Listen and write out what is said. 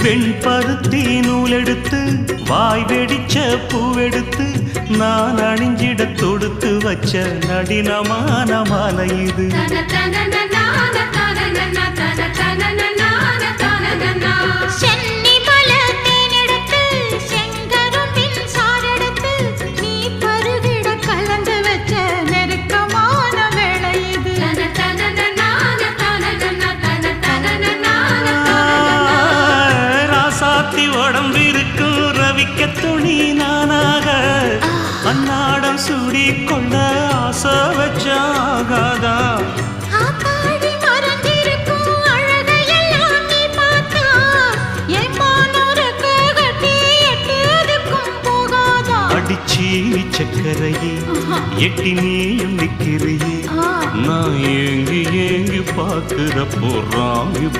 வெண்பருத்தி நூலெடுத்து வாய் வெடிச்ச பூவெடுத்து நான் அணிஞ்சிட தொடுத்து வச்ச நடினமான மாலை இது. உடம்பிருக்கும் ரவிக்க துணி நானாக அன்னாடம் சூடி கொள்ள ஆசை வச்சாகாதா. அடிச்சி சக்கரையே எட்டி நீயும் நிக்கிறையே நான் ஏங்கி ஏங்கி பார்க்கிற போறாங்க.